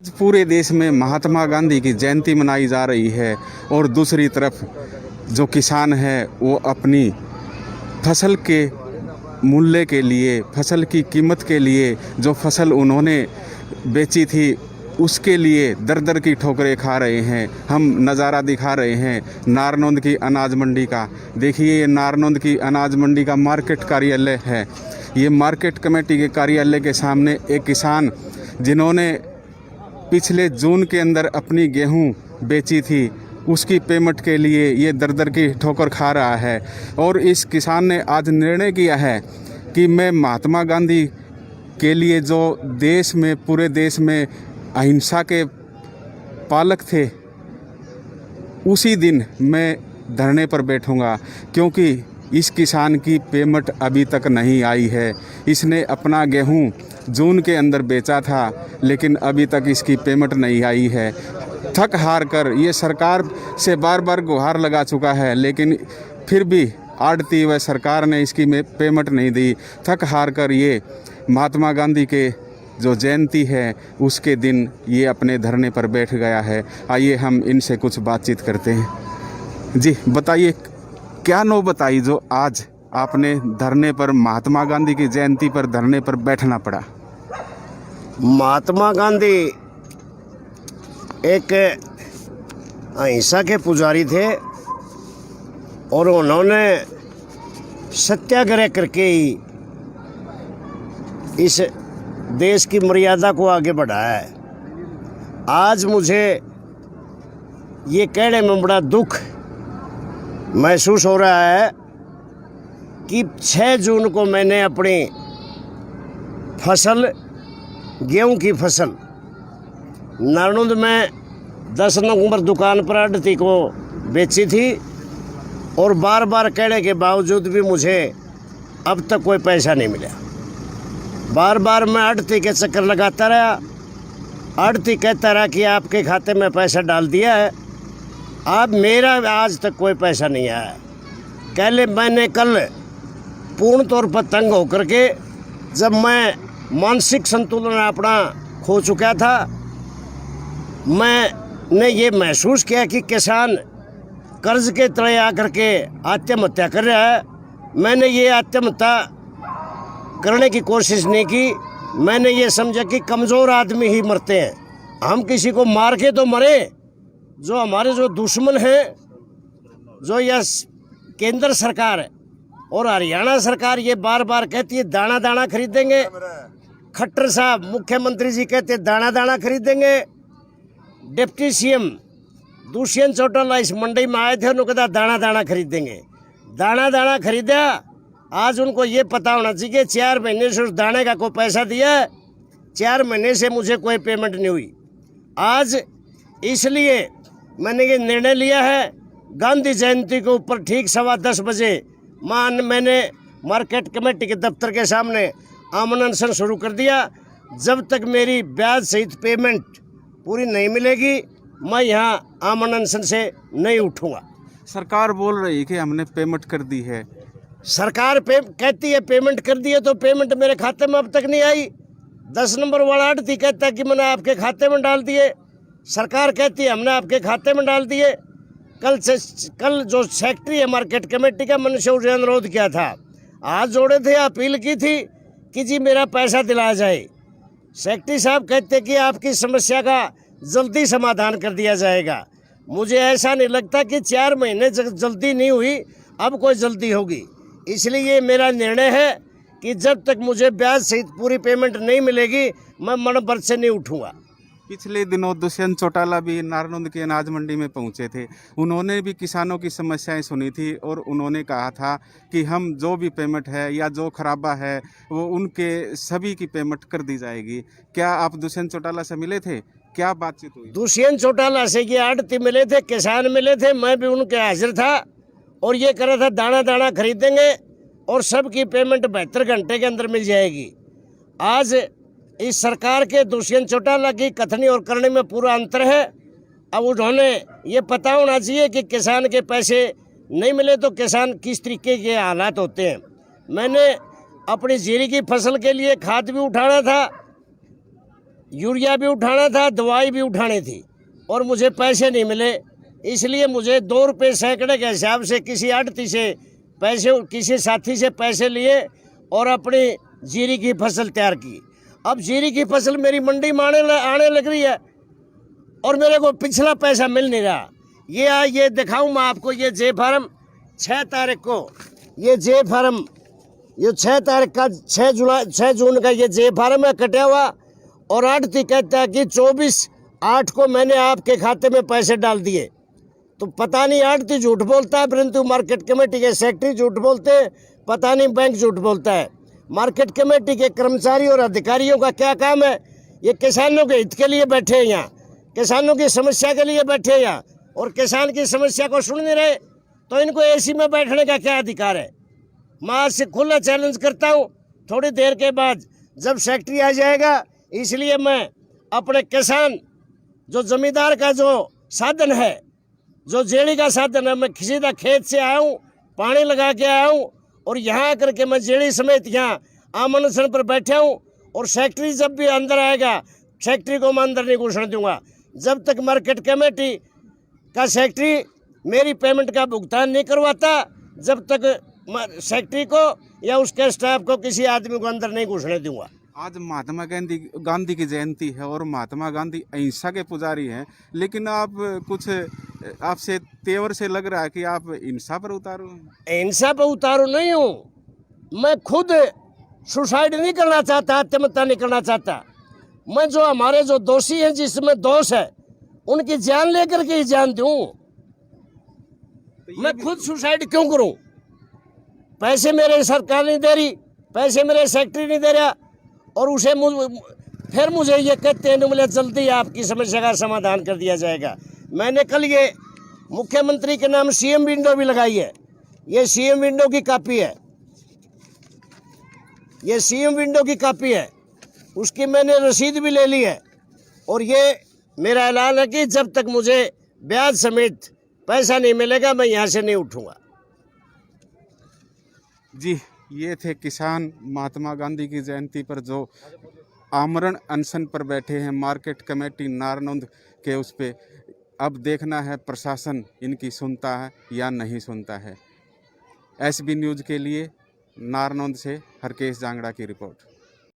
पूरे देश में महात्मा गांधी की जयंती मनाई जा रही है और दूसरी तरफ जो किसान है वो अपनी फसल के मूल्य के लिए, फसल की कीमत के लिए, जो फसल उन्होंने बेची थी उसके लिए दर दर की ठोकरें खा रहे हैं। हम नज़ारा दिखा रहे हैं नारनौंद की अनाज मंडी का। देखिए, ये नारनौंद की अनाज मंडी का मार्केट कार्यालय है। ये मार्केट कमेटी के कार्यालय के सामने एक किसान जिन्होंने पिछले जून के अंदर अपनी गेहूं बेची थी, उसकी पेमेंट के लिए ये दर दर की ठोकर खा रहा है। और इस किसान ने आज निर्णय किया है कि मैं महात्मा गांधी के लिए, जो देश में, पूरे देश में अहिंसा के पालक थे, उसी दिन मैं धरने पर बैठूंगा, क्योंकि इस किसान की पेमेंट अभी तक नहीं आई है। इसने अपना गेहूं जून के अंदर बेचा था, लेकिन अभी तक इसकी पेमेंट नहीं आई है। थक हार कर ये सरकार से बार बार गुहार लगा चुका है, लेकिन फिर भी आड़ती व सरकार ने इसकी पेमेंट नहीं दी। थक हार कर ये महात्मा गांधी के जो जयंती है उसके दिन ये अपने धरने पर बैठ गया है। आइए हम इनसे कुछ बातचीत करते हैं। जी बताइए, क्या नौबत आई जो आज आपने धरने पर, महात्मा गांधी की जयंती पर धरने पर बैठना पड़ा? महात्मा गांधी एक अहिंसा के पुजारी थे और उन्होंने सत्याग्रह करके ही इस देश की मर्यादा को आगे बढ़ाया है। आज मुझे ये कहने में बड़ा दुख महसूस हो रहा है कि 6 जून को मैंने अपनी फसल, गेहूं की फसल नारनौंद में 10 नवंबर दुकान पर आढ़ती को बेची थी, और बार बार कहने के बावजूद भी मुझे अब तक कोई पैसा नहीं मिला। बार बार मैं आढ़ती के चक्कर लगाता रहा। आढ़ती कहता रहा कि आपके खाते में पैसा डाल दिया है, अब मेरा आज तक कोई पैसा नहीं आया। मैंने कल पूर्ण तौर पर तंग होकर के, जब मैं मानसिक संतुलन अपना खो चुका था, मैंने ये महसूस किया कि किसान कर्ज के तले आकर के आत्महत्या कर रहा है। मैंने ये आत्महत्या करने की कोशिश नहीं की। मैंने ये समझा कि कमज़ोर आदमी ही मरते हैं, हम किसी को मार के तो मरे। जो हमारे जो दुश्मन हैं, जो यह केंद्र सरकार और हरियाणा सरकार ये बार बार कहती है दाना दाना खरीदेंगे। खट्टर साहब मुख्यमंत्री जी कहते दाना दाना खरीदेंगे। डिप्टी सीएम दुष्यंत चौटाला इस मंडी में आए थे, उन्होंने कहा दाना दाना खरीदेंगे। दाना दाना खरीदा। आज उनको ये पता होना चाहिए 4 महीने से उस दाने का कोई पैसा दिया है, 4 महीने से मुझे कोई पेमेंट नहीं हुई। आज इसलिए मैंने ये निर्णय लिया है, गांधी जयंती के ऊपर ठीक 10:15 बजे मैंने मार्केट कमेटी के दफ्तर के सामने आमरण अनशन शुरू कर दिया। जब तक मेरी ब्याज सहित पेमेंट पूरी नहीं मिलेगी, मैं यहाँ आमरण अनशन से नहीं उठूँगा। सरकार बोल रही है कि हमने पेमेंट कर दी है। सरकार कहती है पेमेंट कर दी है, तो पेमेंट मेरे खाते में अब तक नहीं आई। 10 नंबर वाला आढ़ती कहता है कि मैंने आपके खाते में डाल दिए। सरकार कहती है हमने आपके खाते में डाल दिए। कल जो सेक्रेटरी है मार्केट कमेटी का, मैंने से अनुरोध किया था, हाथ जोड़े थे, अपील की थी कि जी मेरा पैसा दिलाया जाए। सेक्रेटरी साहब कहते कि आपकी समस्या का जल्दी समाधान कर दिया जाएगा। मुझे ऐसा नहीं लगता कि 4 महीने जल्दी नहीं हुई, अब कोई जल्दी होगी। इसलिए मेरा निर्णय है कि जब तक मुझे ब्याज सहित पूरी पेमेंट नहीं मिलेगी, मैं मन से नहीं उठूँगा। पिछले दिनों दुष्यंत चौटाला भी नारनौंद की अनाज मंडी में पहुंचे थे। उन्होंने भी किसानों की समस्याएं सुनी थी और उन्होंने कहा था कि हम जो भी पेमेंट है या जो खराबा है वो उनके सभी की पेमेंट कर दी जाएगी। क्या आप दुष्यंत चौटाला से मिले थे? क्या बातचीत हुई? दुष्यंत चौटाला से ये आढ़ती मिले थे, किसान मिले थे, मैं भी उनके हाजिर था और ये कह रहा था दाना दाना खरीदेंगे और सबकी पेमेंट 72 घंटे के अंदर मिल जाएगी। आज इस सरकार के दुष्यंत चौटाला की कथनी और करने में पूरा अंतर है। अब उन्होंने ये पता होना चाहिए कि किसान के पैसे नहीं मिले तो किसान किस तरीके के हालात होते हैं। मैंने अपनी जीरी की फसल के लिए खाद भी उठाना था, यूरिया भी उठाना था, दवाई भी उठानी थी, और मुझे पैसे नहीं मिले। इसलिए मुझे 2 रुपये सैकड़े के हिसाब से किसी आड़ती से पैसे, किसी साथी से पैसे लिए और अपनी जीरी की फसल तैयार की। अब जीरी की फसल मेरी मंडी में आने लग रही है और मेरे को पिछला पैसा मिल नहीं रहा। ये दिखाऊं मैं आपको, ये जे फार्म 6 तारीख को, ये जे फार्म, ये 6 तारीख का 6 जून का ये जे फार्म है कटा हुआ, और आड़ती कहता है कि 24/8 को मैंने आपके खाते में पैसे डाल दिए। तो पता नहीं आड़ती झूठ बोलता है, परंतु मार्केट कमेटी के सेक्रेटरी झूठ बोलते हैं, पता नहीं बैंक झूठ बोलता है। मार्केट कमेटी के कर्मचारी और अधिकारियों का क्या काम है? ये किसानों के हित के लिए बैठे हैं यहाँ, किसानों की समस्या के लिए बैठे हैं यहाँ, और किसान की समस्या को सुन नहीं रहे, तो इनको एसी में बैठने का क्या अधिकार है? मैं आज से खुला चैलेंज करता हूँ, थोड़ी देर के बाद जब सेक्रेटरी आ जाएगा, इसलिए मैं अपने किसान, जो जमींदार का जो साधन है, जो जेड़ी का साधन है, मैं सीधा खेत से आया हूँ, पानी लगा के आया हूँ, और यहाँ आकर के मैं जेड़ी समेत यहाँ आमंत्रण पर बैठा हूँ। और सेक्रेटरी जब भी अंदर आएगा, सेक्रेटरी को मैं अंदर नहीं घुसने दूंगा जब तक मार्केट कमेटी का सेक्रेटरी मेरी पेमेंट का भुगतान नहीं करवाता, जब तक सेक्रेटरी को या उसके स्टाफ को, किसी आदमी को अंदर नहीं घुसने दूंगा। आज महात्मा गांधी की जयंती है और महात्मा गांधी अहिंसा के पुजारी हैं, लेकिन आप कुछ, आपसे तेवर से लग रहा है कि आप हिंसा पर उतारू हैं। हिंसा पर उतारू नहीं हूँ, मैं खुद सुसाइड नहीं करना चाहता, आत्महत्या नहीं करना चाहता। मैं जो हमारे जो दोषी हैं, जिसमें दोष है, उनकी जान लेकर के ही जान दूं। मैं खुद सुसाइड क्यों करूं? पैसे मेरे सरकार नहीं दे रही, पैसे मेरे सेक्रेटरी नहीं दे रहा, और उसे फिर मुझे ये कहते हैं बोले जल्दी आपकी समस्या का समाधान कर दिया जाएगा। मैंने कल ये मुख्यमंत्री के नाम सीएम विंडो भी लगाई है, ये सीएम विंडो की कॉपी है, ये सीएम विंडो की कॉपी है, उसकी मैंने रसीद भी ले ली है। और ये मेरा ऐलान है कि जब तक मुझे ब्याज समेत पैसा नहीं मिलेगा, मैं यहाँ से नहीं उठूंगा। जी, ये थे किसान महात्मा गांधी की जयंती पर जो आमरण अनशन पर बैठे हैं मार्केट कमेटी नारनौंद के। उस पे अब देखना है प्रशासन इनकी सुनता है या नहीं सुनता है। एसबी न्यूज़ के लिए नारनौंद से हरकेश जांगड़ा की रिपोर्ट।